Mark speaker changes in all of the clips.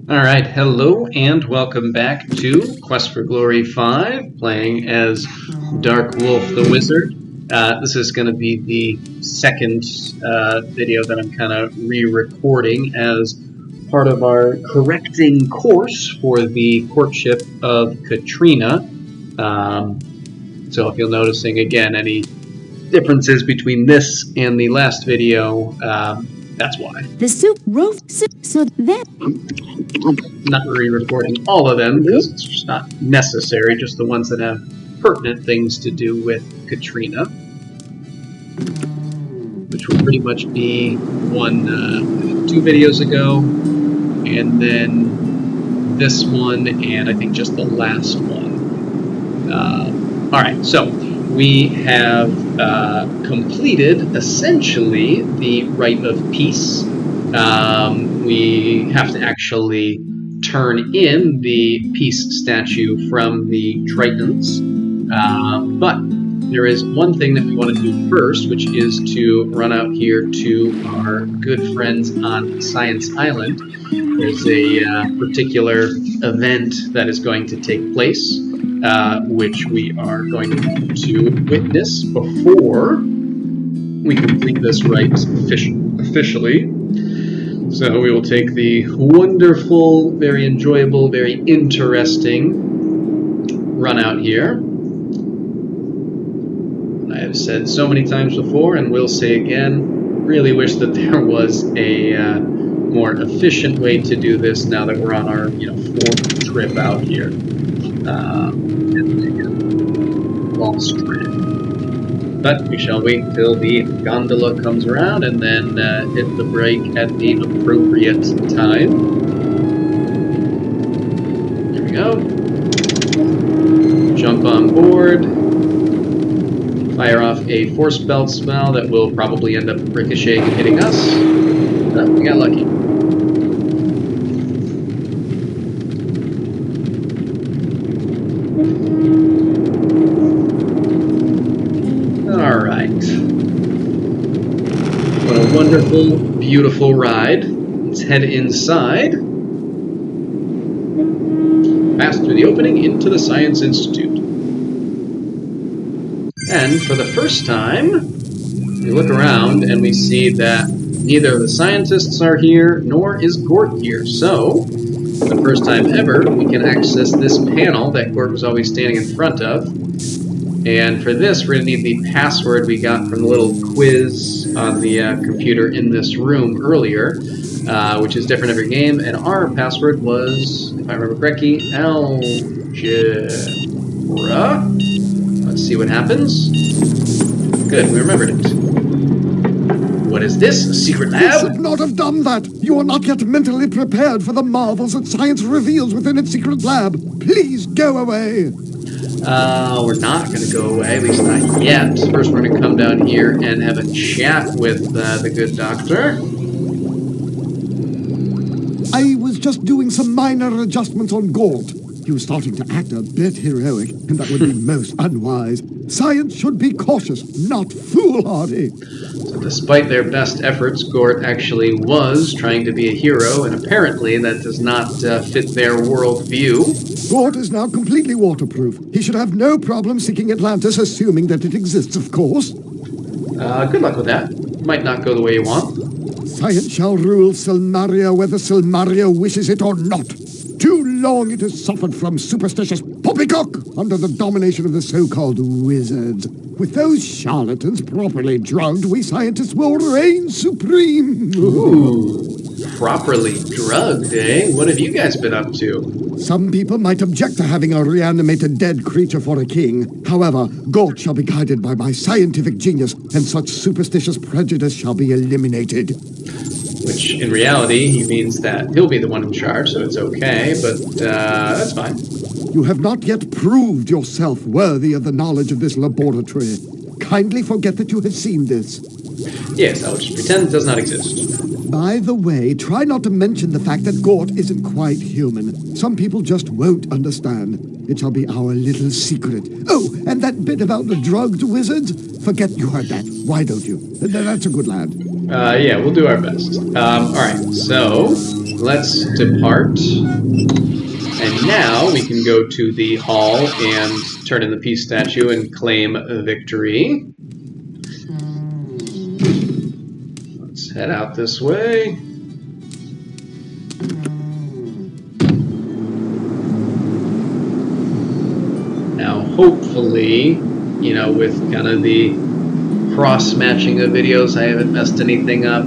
Speaker 1: Alright, hello and welcome back to Quest for Glory 5, playing as Dark Wolf the Wizard. This is going to be the second video that I'm kind of re-recording as part of our correcting course for the courtship of Katrina. So if you're noticing, again, any differences between this and the last video, that's why.
Speaker 2: The soup roast so that
Speaker 1: Not re-recording all of them because it's just not necessary, just the ones that have pertinent things to do with Katrina, which will pretty much be two videos ago, and then this one, and I think just the last one. Alright, so we have completed essentially the Rite of Peace. We have to actually turn in the peace statue from the Tritons, but there is one thing that we want to do first, which is to run out here to our good friends on Science Island. There's a particular event that is going to take place, which we are going to witness before we complete this rite officially. So we will take the wonderful, very enjoyable, very interesting run out here. I have said so many times before, and will say again, really wish that there was a more efficient way to do this now that we're on our fourth trip out here. Long strand. But we shall wait till the gondola comes around and then hit the brake at the appropriate time. There we go. Jump on board. Fire off a force belt spell that will probably end up ricocheting and hitting us. Oh, we got lucky. What a wonderful, beautiful ride. Let's head inside. Pass through the opening into the Science Institute. And for the first time, we look around and we see that neither of the scientists are here, nor is Gort here. So, for the first time ever, we can access this panel that Gort was always standing in front of. And for this, we're going to need the password we got from the little quiz on the computer in this room earlier, which is different every game. And our password was, if I remember correctly, algebra. Let's see what happens. Good, we remembered it. What is this? A secret lab?
Speaker 3: You should not have done that. You are not yet mentally prepared for the marvels that science reveals within its secret lab. Please go away.
Speaker 1: We're not going to go away, at least not yet. First, we're going to come down here and have a chat with the good doctor.
Speaker 3: I was just doing some minor adjustments on Gort. He was starting to act a bit heroic, and that would be most unwise. Science should be cautious, not foolhardy.
Speaker 1: So despite their best efforts, Gort actually was trying to be a hero, and apparently that does not fit their worldview.
Speaker 3: Gort is now completely waterproof. He should have no problem seeking Atlantis, assuming that it exists, of course.
Speaker 1: Good luck with that. Might not go the way you want.
Speaker 3: Science shall rule Silmaria whether Silmaria wishes it or not. Too long it has suffered from superstitious poppycock under the domination of the so-called wizards. With those charlatans properly drugged, we scientists will reign supreme.
Speaker 1: Ooh, properly drugged, eh? What have you guys been up to?
Speaker 3: Some people might object to having a reanimated dead creature for a king. However, Gort shall be guided by my scientific genius, and such superstitious prejudice shall be eliminated.
Speaker 1: Which, in reality, he means that he'll be the one in charge, so it's okay, but that's fine.
Speaker 3: You have not yet proved yourself worthy of the knowledge of this laboratory. Kindly forget that you have seen this.
Speaker 1: Yes, I'll just pretend it does not exist.
Speaker 3: By the way, try not to mention the fact that Gort isn't quite human. Some people just won't understand. It shall be our little secret. Oh, and that bit about the drugged wizards? Forget you heard that. Why don't you? That's a good lad.
Speaker 1: Yeah, we'll do our best. All right, so let's depart. And now we can go to the hall and turn in the peace statue and claim victory. Let's head out this way. Now, hopefully, with kind of the cross-matching of videos, I haven't messed anything up.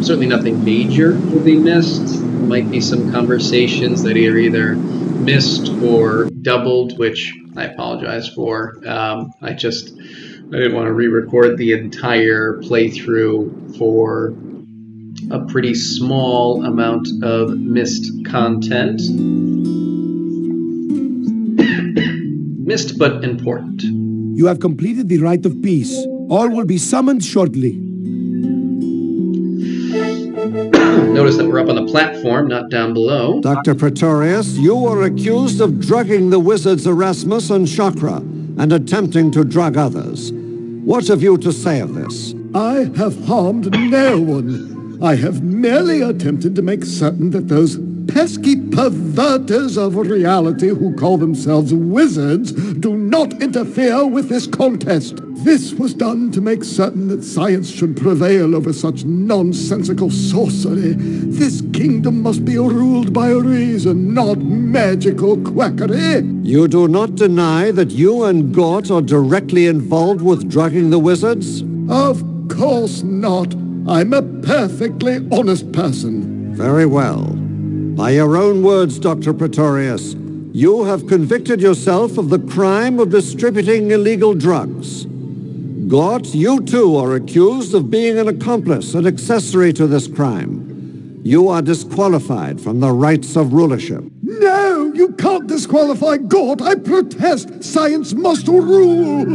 Speaker 1: Certainly nothing major will be missed. There might be some conversations that are either missed or doubled, which I apologize for. I didn't want to re-record the entire playthrough for a pretty small amount of missed content. Missed but important.
Speaker 3: You have completed the rite of peace. All will be summoned shortly.
Speaker 1: Notice that we're up on the platform, not down below.
Speaker 4: Dr. Pretorius, you are accused of drugging the wizards Erasmus and Chakra and attempting to drug others. What have you to say of this?
Speaker 3: I have harmed no one. I have merely attempted to make certain that those pesky perverters of reality who call themselves wizards do not interfere with this contest. This was done to make certain that science should prevail over such nonsensical sorcery. This kingdom must be ruled by reason, not magical quackery.
Speaker 4: You do not deny that you and Gort are directly involved with drugging the wizards?
Speaker 3: Of course not. I'm a perfectly honest person.
Speaker 4: Very well. By your own words, Dr. Pretorius, you have convicted yourself of the crime of distributing illegal drugs. Gort, you too are accused of being an accomplice and accessory to this crime. You are disqualified from the rights of rulership.
Speaker 3: No, you can't disqualify Gort. I protest. Science must rule.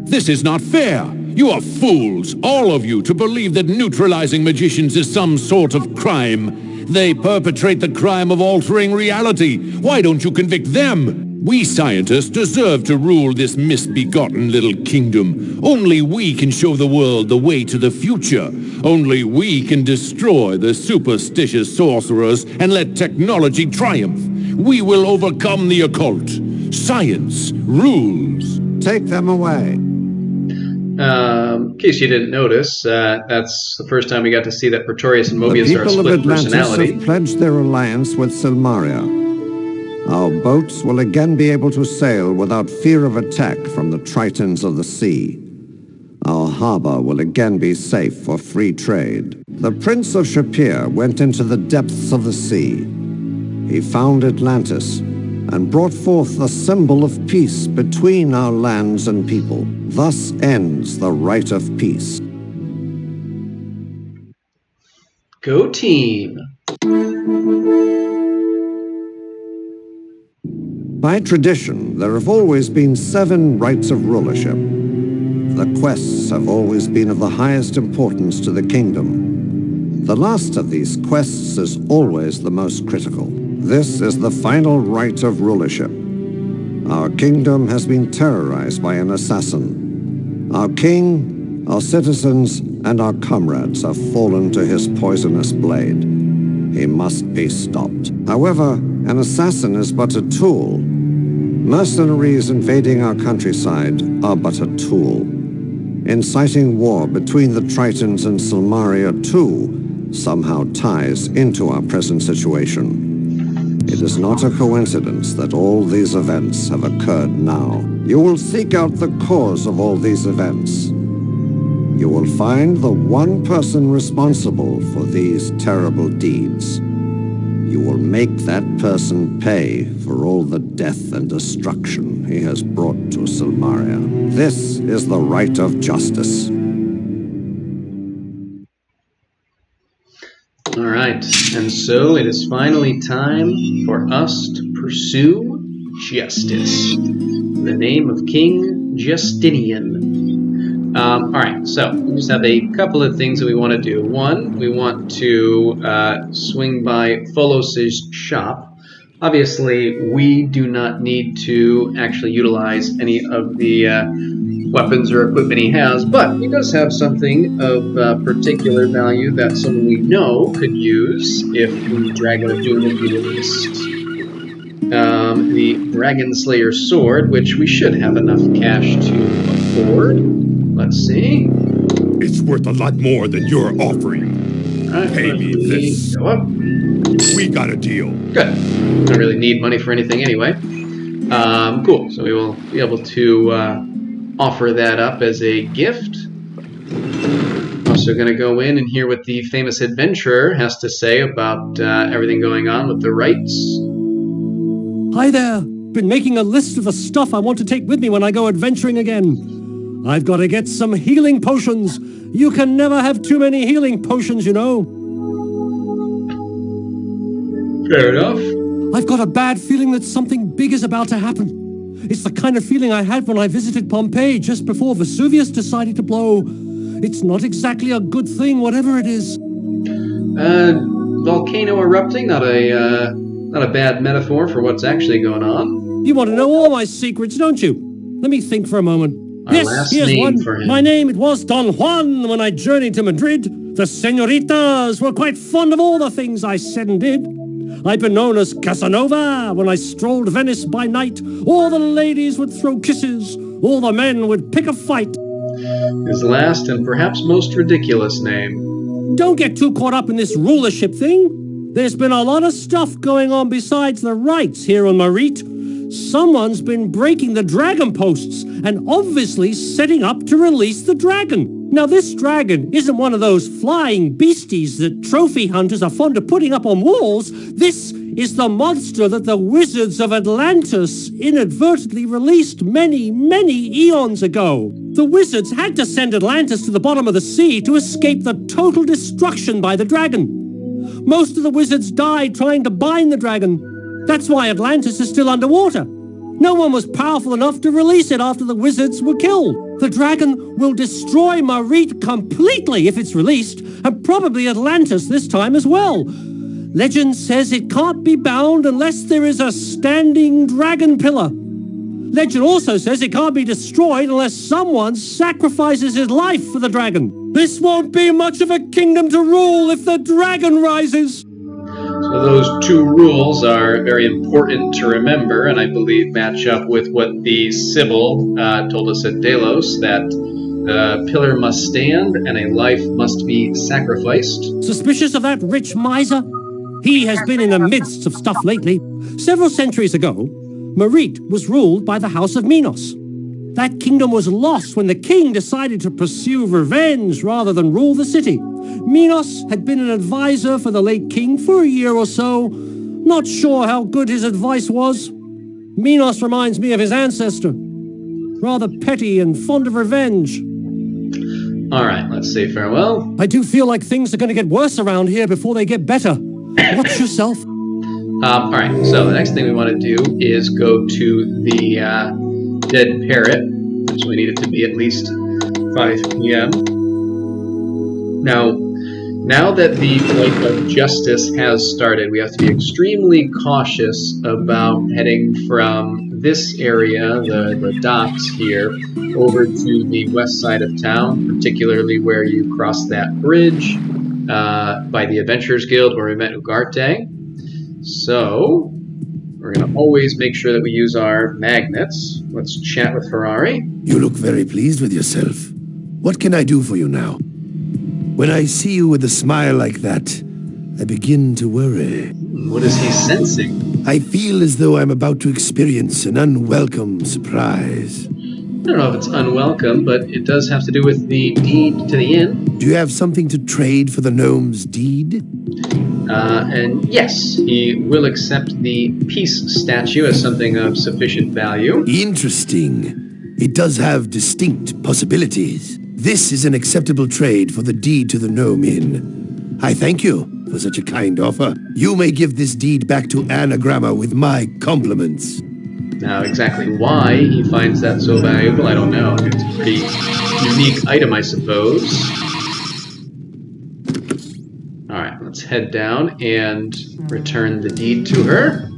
Speaker 5: This is not fair. You are fools, all of you, to believe that neutralizing magicians is some sort of crime. They perpetrate the crime of altering reality. Why don't you convict them? We scientists deserve to rule this misbegotten little kingdom. Only we can show the world the way to the future. Only we can destroy the superstitious sorcerers and let technology triumph. We will overcome the occult. Science rules.
Speaker 4: Take them away.
Speaker 1: In case you didn't notice, that's the first time we got to see that Pretorius and Mobius are a
Speaker 4: The people
Speaker 1: split
Speaker 4: of Atlantis
Speaker 1: personality.
Speaker 4: have pledged their alliance with Silmaria. Our boats will again be able to sail without fear of attack from the Tritons of the sea. Our harbor will again be safe for free trade. The Prince of Shapir went into the depths of the sea. He found Atlantis and brought forth the symbol of peace between our lands and people. Thus ends the rite of peace.
Speaker 1: Go team!
Speaker 4: By tradition, there have always been 7 rites of rulership. The quests have always been of the highest importance to the kingdom. The last of these quests is always the most critical. This is the final rite of rulership. Our kingdom has been terrorized by an assassin. Our king, our citizens, and our comrades have fallen to his poisonous blade. He must be stopped. However, an assassin is but a tool. Mercenaries invading our countryside are but a tool. Inciting war between the Tritons and Silmaria too somehow ties into our present situation. It is not a coincidence that all these events have occurred now. You will seek out the cause of all these events. You will find the one person responsible for these terrible deeds. You will make that person pay for all the death and destruction he has brought to Silmaria. This is the rite of justice.
Speaker 1: All right, and so it is finally time for us to pursue justice in the name of King Justinian. All right, so we just have a couple of things that we want to do. One, we want to swing by Pholos's shop. Obviously, we do not need to actually utilize any of the weapons or equipment he has, but he does have something of particular value that someone we know could use if the Dragon of Doom would be released. The Dragon Slayer sword, which we should have enough cash to afford. Let's see.
Speaker 6: It's worth a lot more than you're offering. Pay me this.
Speaker 1: Go up.
Speaker 6: We got a deal.
Speaker 1: Good. Don't really need money for anything anyway. Cool. So we will be able to offer that up as a gift. Also going to go in and hear what the famous adventurer has to say about everything going on with the Rites.
Speaker 7: Hi there. Been making a list of the stuff I want to take with me when I go adventuring again. I've got to get some healing potions. You can never have too many healing potions, you know.
Speaker 1: Fair enough.
Speaker 7: I've got a bad feeling that something big is about to happen. It's the kind of feeling I had when I visited Pompeii just before Vesuvius decided to blow. It's not exactly a good thing, whatever it is.
Speaker 1: Volcano erupting, not a bad metaphor for what's actually going on.
Speaker 7: You want to know all my secrets, don't you? Let me think for a moment.
Speaker 1: Our last
Speaker 7: here's
Speaker 1: name
Speaker 7: one.
Speaker 1: for him.
Speaker 7: My name, it was Don Juan when I journeyed to Madrid. The senoritas were quite fond of all the things I said and did. I've been known as Casanova when I strolled Venice by night. All the ladies would throw kisses. All the men would pick a fight.
Speaker 1: His last and perhaps most ridiculous name.
Speaker 7: Don't get too caught up in this rulership thing. There's been a lot of stuff going on besides the rites here on Rite. Someone's been breaking the dragon posts and obviously setting up to release the dragon. Now, this dragon isn't one of those flying beasties that trophy hunters are fond of putting up on walls. This is the monster that the wizards of Atlantis inadvertently released many, many eons ago. The wizards had to send Atlantis to the bottom of the sea to escape the total destruction by the dragon. Most of the wizards died trying to bind the dragon. That's why Atlantis is still underwater. No one was powerful enough to release it after the wizards were killed. The dragon will destroy Rite completely if it's released, and probably Atlantis this time as well. Legend says it can't be bound unless there is a standing dragon pillar. Legend also says it can't be destroyed unless someone sacrifices his life for the dragon. This won't be much of a kingdom to rule if the dragon rises.
Speaker 1: So those two rules are very important to remember, and I believe match up with what the Sibyl told us at Delos, that a pillar must stand and a life must be sacrificed.
Speaker 7: Suspicious of that rich miser? He has been in the midst of stuff lately. Several centuries ago, Rite was ruled by the House of Minos. That kingdom was lost when the king decided to pursue revenge rather than rule the city. Minos had been an advisor for the late king for a year or so. Not sure how good his advice was. Minos reminds me of his ancestor. Rather petty and fond of revenge.
Speaker 1: All right, let's say farewell.
Speaker 7: I do feel like things are going to get worse around here before they get better. Watch yourself.
Speaker 1: All right, so the next thing we want to do is go to the Dead Parrot, so we need it to be at least 5 p.m. Now that the Flight of Justice has started, we have to be extremely cautious about heading from this area, the docks here, over to the west side of town, particularly where you cross that bridge by the Adventurers Guild where we met Ugarte. So we're going to always make sure that we use our magnets. Let's chat with Ferrari.
Speaker 8: You look very pleased with yourself. What can I do for you now? When I see you with a smile like that, I begin to worry.
Speaker 1: What is he sensing?
Speaker 8: I feel as though I'm about to experience an unwelcome surprise.
Speaker 1: I don't know if it's unwelcome, but it does have to do with the deed to the inn.
Speaker 8: Do you have something to trade for the gnome's deed?
Speaker 1: And yes, he will accept the peace statue as something of sufficient value.
Speaker 8: Interesting. It does have distinct possibilities. This is an acceptable trade for the deed to the gnome inn. I thank you for such a kind offer. You may give this deed back to Anagramma with my compliments.
Speaker 1: Now, exactly why he finds that so valuable, I don't know. It's a pretty unique item, I suppose. Alright, let's head down and return the deed to her.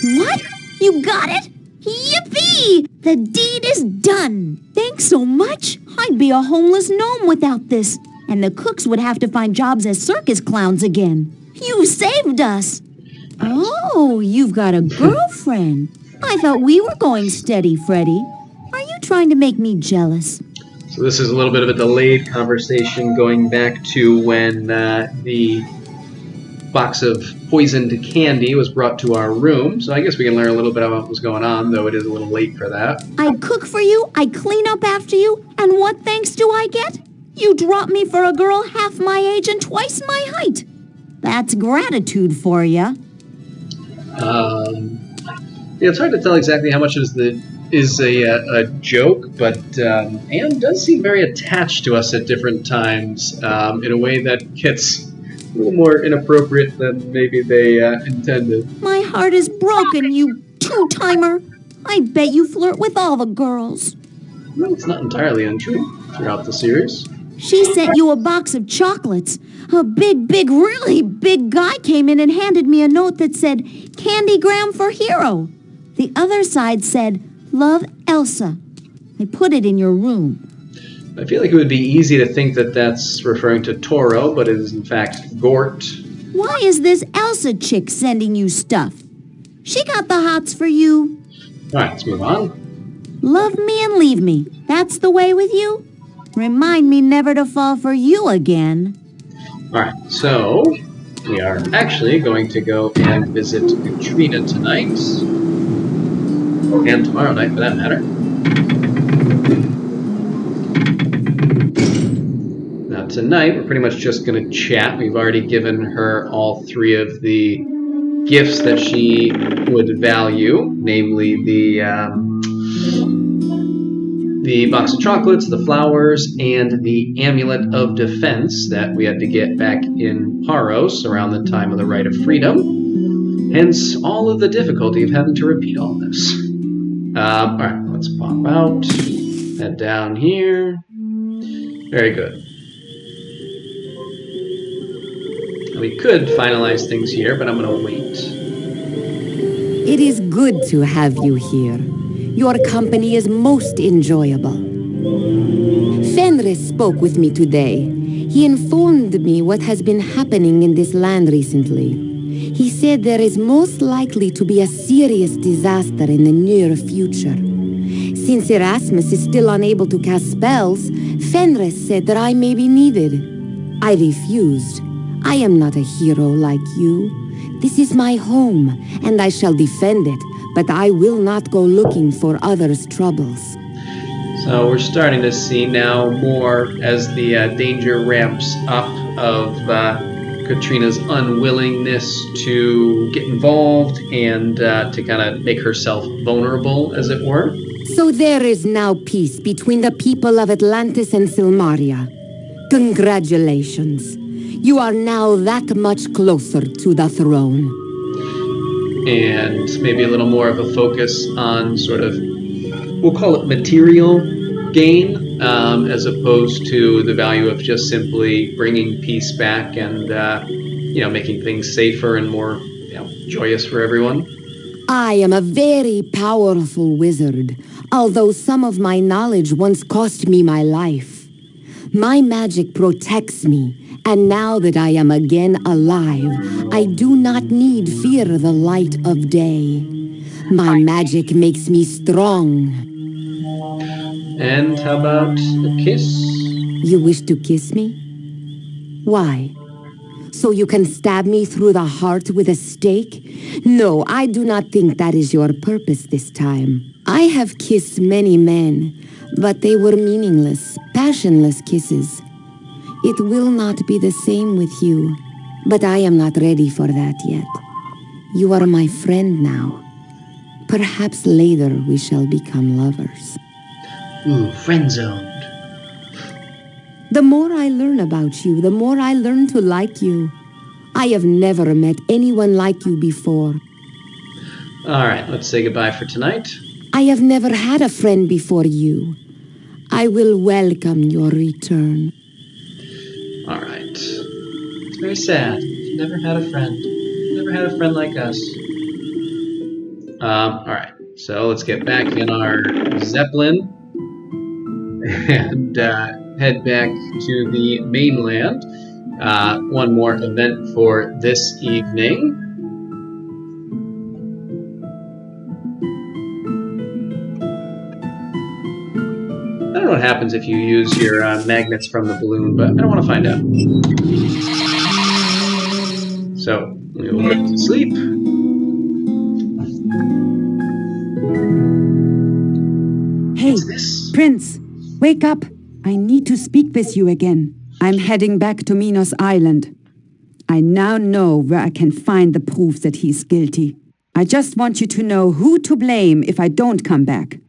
Speaker 2: What? You got it? Yippee! The deed is done. Thanks so much. I'd be a homeless gnome without this. And the cooks would have to find jobs as circus clowns again. You saved us. Oh, you've got a girlfriend. I thought we were going steady, Freddy. Are you trying to make me jealous?
Speaker 1: So this is a little bit of a delayed conversation going back to when the box of poisoned candy was brought to our room. So I guess we can learn a little bit about what was going on, though it is a little late for that.
Speaker 2: I cook for you, I clean up after you, and what thanks do I get? You drop me for a girl half my age and twice my height. That's gratitude for ya.
Speaker 1: Yeah, it's hard to tell exactly how much is a joke, but Anne does seem very attached to us at different times in a way that gets a little more inappropriate than maybe they intended.
Speaker 2: My heart is broken, you two-timer. I bet you flirt with all the girls.
Speaker 1: Well, it's not entirely untrue throughout the series.
Speaker 2: She sent you a box of chocolates. A big, really big guy came in and handed me a note that said, Candygram for Hero. The other side said, Love, Elsa. I put it in your room.
Speaker 1: I feel like it would be easy to think that that's referring to Toro, but it is in fact Gort.
Speaker 2: Why is this Elsa chick sending you stuff? She got the hots for you.
Speaker 1: Alright, let's move on.
Speaker 2: Love me and leave me. That's the way with you? Remind me never to fall for you again.
Speaker 1: Alright, so we are actually going to go and visit Katrina tonight. And tomorrow night, for that matter. Now tonight, we're pretty much just going to chat. We've already given her all three of the gifts that she would value, namely the box of chocolates, the flowers, and the amulet of defense that we had to get back in Paros around the time of the Rite of Freedom. Hence, all of the difficulty of having to repeat all this. Alright, let's pop out. Head down here. Very good. We could finalize things here, but I'm going to wait.
Speaker 9: It is good to have you here. Your company is most enjoyable. Fenris spoke with me today. He informed me what has been happening in this land recently. He said there is most likely to be a serious disaster in the near future. Since Erasmus is still unable to cast spells, Fenris said that I may be needed. I refused. I am not a hero like you. This is my home, and I shall defend it, but I will not go looking for others' troubles.
Speaker 1: So we're starting to see now more as the danger ramps up of Katrina's unwillingness to get involved and to kind of make herself vulnerable, as it were.
Speaker 9: So there is now peace between the people of Atlantis and Silmaria. Congratulations. You are now that much closer to the throne.
Speaker 1: And maybe a little more of a focus on sort of, we'll call it material gain, as opposed to the value of just simply bringing peace back and, making things safer and more, joyous for everyone.
Speaker 9: I am a very powerful wizard, although some of my knowledge once cost me my life. My magic protects me, and now that I am again alive, I do not need fear the light of day. My magic makes me strong.
Speaker 1: And how about a kiss?
Speaker 9: You wish to kiss me? Why? So you can stab me through the heart with a stake? No, I do not think that is your purpose this time. I have kissed many men, but they were meaningless, passionless kisses. It will not be the same with you, but I am not ready for that yet. You are my friend now. Perhaps later we shall become lovers.
Speaker 1: Ooh, friend-zoned.
Speaker 9: The more I learn about you, the more I learn to like you. I have never met anyone like you before.
Speaker 1: All right, let's say goodbye for tonight.
Speaker 9: I have never had a friend before you. I will welcome your return.
Speaker 1: All right. It's very sad. You've never had a friend. Never had a friend like us. All right, so let's get back in our Zeppelin and head back to the mainland. One more event for this evening. I don't know what happens if you use your magnets from the balloon, but I don't want to find out. So we will go to sleep.
Speaker 10: Hey, Prince, wake up. I need to speak with you again. I'm heading back to Minos Island. I now know where I can find the proof that he's guilty. I just want you to know who to blame if I don't come back.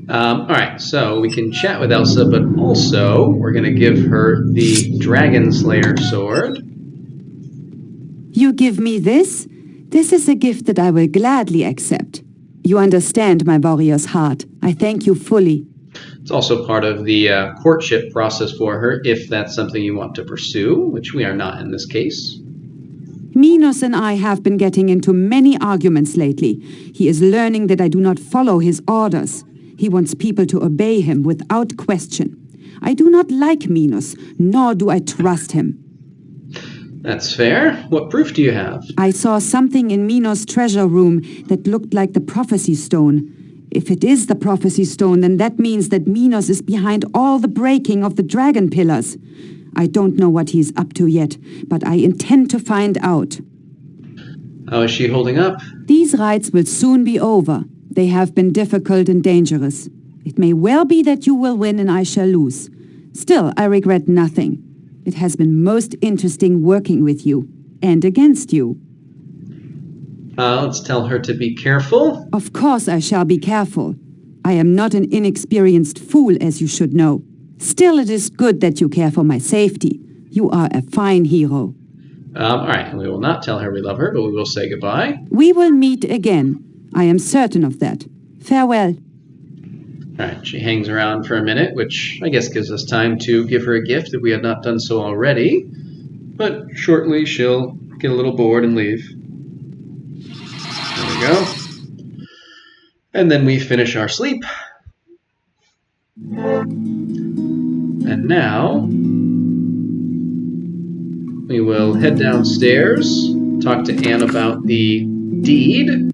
Speaker 1: All right, so we can chat with Elsa, but also we're going to give her the Dragon Slayer sword.
Speaker 10: You give me this? This is a gift that I will gladly accept. You understand my warrior's heart. I thank you fully.
Speaker 1: It's also part of the courtship process for her, if that's something you want to pursue, which we are not in this case.
Speaker 10: Minos and I have been getting into many arguments lately. He is learning that I do not follow his orders. He wants people to obey him without question. I do not like Minos, nor do I trust him.
Speaker 1: That's fair. What proof do you have?
Speaker 10: I saw something in Minos' treasure room that looked like the prophecy stone. If it is the prophecy stone, then that means that Minos is behind all the breaking of the dragon pillars. I don't know what he's up to yet, but I intend to find out.
Speaker 1: How is she holding up?
Speaker 10: These rites will soon be over. They have been difficult and dangerous. It may well be that you will win and I shall lose. Still, I regret nothing. It has been most interesting working with you, and against you.
Speaker 1: Let's tell her to be careful.
Speaker 10: Of course I shall be careful. I am not an inexperienced fool, as you should know. Still, it is good that you care for my safety. You are a fine hero.
Speaker 1: All right, we will not tell her we love her, but we will say goodbye.
Speaker 10: We will meet again. I am certain of that. Farewell.
Speaker 1: All right, she hangs around for a minute, which I guess gives us time to give her a gift if we had not done so already. But shortly she'll get a little bored and leave. There we go. And then we finish our sleep. And now we will head downstairs, talk to Anne about the deed.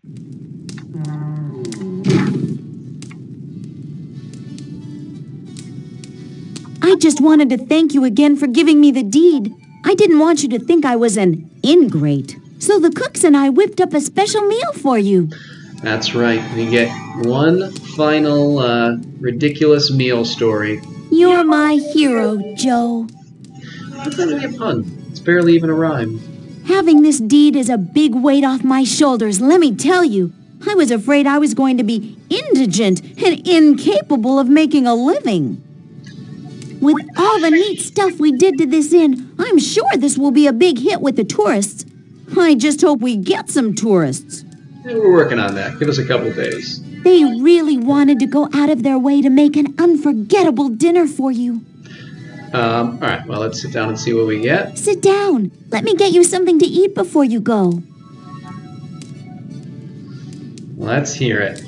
Speaker 2: I just wanted to thank you again for giving me the deed. I didn't want you to think I was an ingrate. So the cooks and I whipped up a special meal for you.
Speaker 1: That's right. We get one final ridiculous meal story.
Speaker 2: You're my hero, Joe.
Speaker 1: How's that really a pun? It's barely even a rhyme.
Speaker 2: Having this deed is a big weight off my shoulders, let me tell you. I was afraid I was going to be indigent and incapable of making a living. With all the neat stuff we did to this inn, I'm sure this will be a big hit with the tourists. I just hope we get some tourists.
Speaker 1: Yeah, we're working on that. Give us a couple days.
Speaker 2: They really wanted to go out of their way to make an unforgettable dinner for you.
Speaker 1: All right, well, let's sit down and see what we get.
Speaker 2: Sit down. Let me get you something to eat before you go.
Speaker 1: Let's hear it.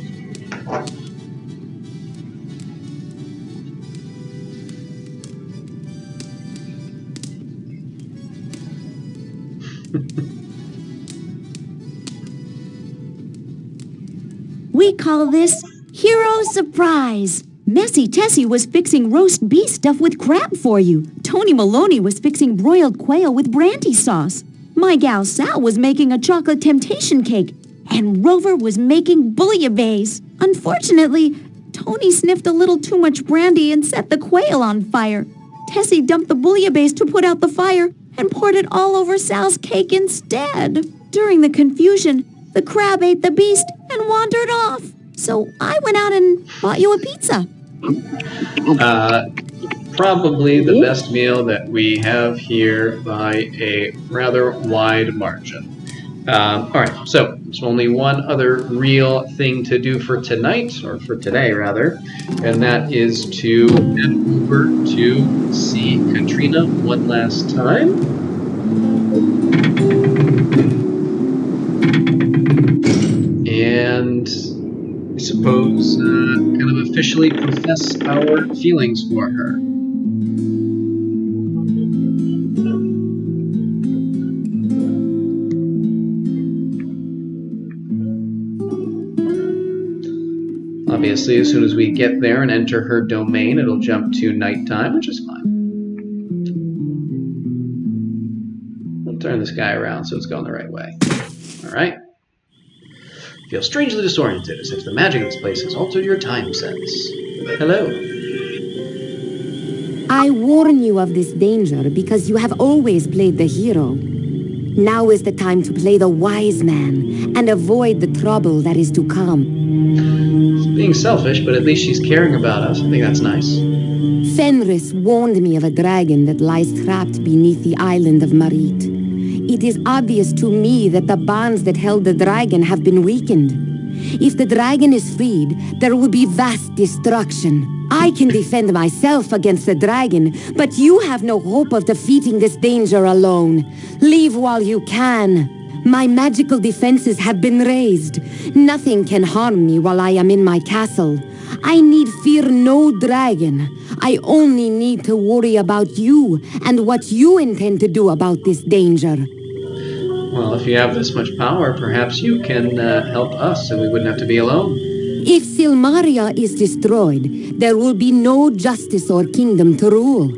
Speaker 2: We call this Hero Surprise. Messy Tessie was fixing roast beef stuffed with crab for you. Tony Maloney was fixing broiled quail with brandy sauce. My gal Sal was making a chocolate temptation cake. And Rover was making bouillabaisse. Unfortunately, Tony sniffed a little too much brandy and set the quail on fire. Tessie dumped the bouillabaisse to put out the fire and poured it all over Sal's cake instead. During the confusion, the crab ate the beast and wandered off. So I went out and bought you a pizza.
Speaker 1: Probably the best meal that we have here by a rather wide margin. All right, so there's only one other real thing to do for tonight, or for today rather, and that is to head over to see Katrina one last time. and I suppose kind of officially profess our feelings for her. Obviously, as soon as we get there and enter her domain, it'll jump to nighttime, which is fine. We'll turn this guy around so it's going the right way. Alright. Feel strangely disoriented, as if the magic of this place has altered your time sense. Hello.
Speaker 9: I warn you of this danger because you have always played the hero. Now is the time to play the wise man and avoid the trouble that is to come.
Speaker 1: She's being selfish, but at least she's caring about us. I think that's nice.
Speaker 9: Fenris warned me of a dragon that lies trapped beneath the island of Rite. It is obvious to me that the bonds that held the dragon have been weakened. If the dragon is freed, there will be vast destruction. I can defend myself against the dragon, but you have no hope of defeating this danger alone. Leave while you can. My magical defenses have been raised. Nothing can harm me while I am in my castle. I need fear no dragon. I only need to worry about you and what you intend to do about this danger.
Speaker 1: Well, if you have this much power, perhaps you can help us and we wouldn't have to be alone.
Speaker 9: If Silmaria is destroyed, there will be no justice or kingdom to rule.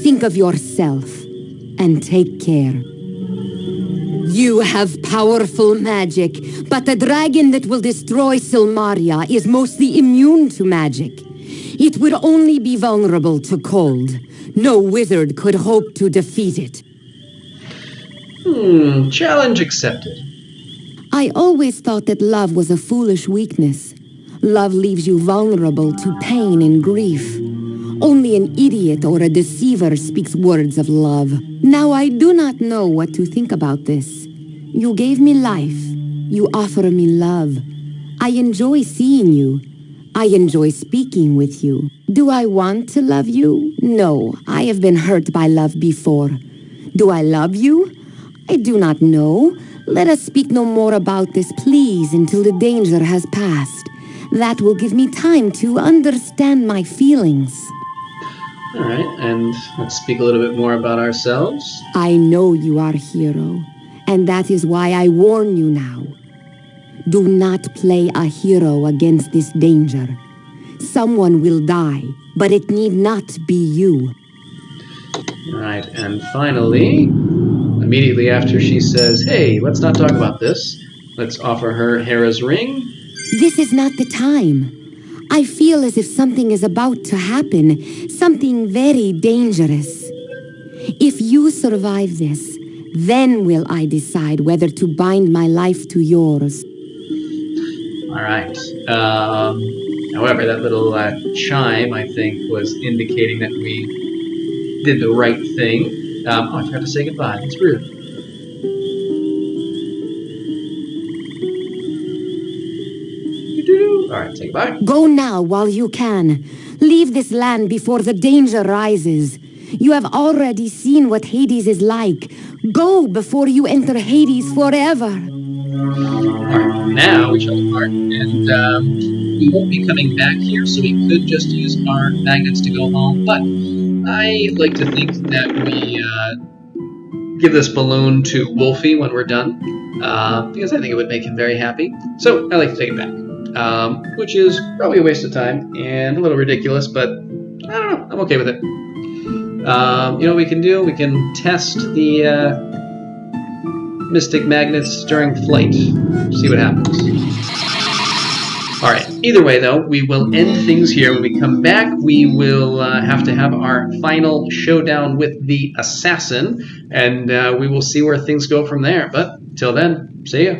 Speaker 9: Think of yourself and take care. You have powerful magic, but the dragon that will destroy Silmaria is mostly immune to magic. It would only be vulnerable to cold. No wizard could hope to defeat it.
Speaker 1: Challenge accepted.
Speaker 9: I always thought that love was a foolish weakness. Love leaves you vulnerable to pain and grief. Only an idiot or a deceiver speaks words of love. Now I do not know what to think about this. You gave me life. You offer me love. I enjoy seeing you. I enjoy speaking with you. Do I want to love you? No, I have been hurt by love before. Do I love you? I do not know. Let us speak no more about this, please, until the danger has passed. That will give me time to understand my feelings.
Speaker 1: All right, and let's speak a little bit more about ourselves.
Speaker 9: I know you are a hero, and that is why I warn you now. Do not play a hero against this danger. Someone will die, but it need not be you.
Speaker 1: All right, and finally, immediately after she says, hey, let's not talk about this, let's offer her Hera's ring.
Speaker 9: This is not the time. I feel as if something is about to happen, something very dangerous. If you survive this, then will I decide whether to bind my life to yours.
Speaker 1: All right. However, that little chime, I think, was indicating that we did the right thing. Oh, I forgot to say goodbye. That's rude. All right, say goodbye.
Speaker 9: Go now while you can. Leave this land before the danger rises. You have already seen what Hades is like. Go before you enter Hades forever.
Speaker 1: Alright, now we shall depart, and we won't be coming back here, so we could just use our magnets to go home, but I like to think that we give this balloon to Wolfie when we're done, because I think it would make him very happy, so I like to take it back, which is probably a waste of time, and a little ridiculous, but I don't know, I'm okay with it. You know what we can do? We can test the mystic magnets during flight. See what happens. Alright, either way though, we will end things here. When we come back, we will have to have our final showdown with the assassin, and we will see where things go from there. But till then, see ya.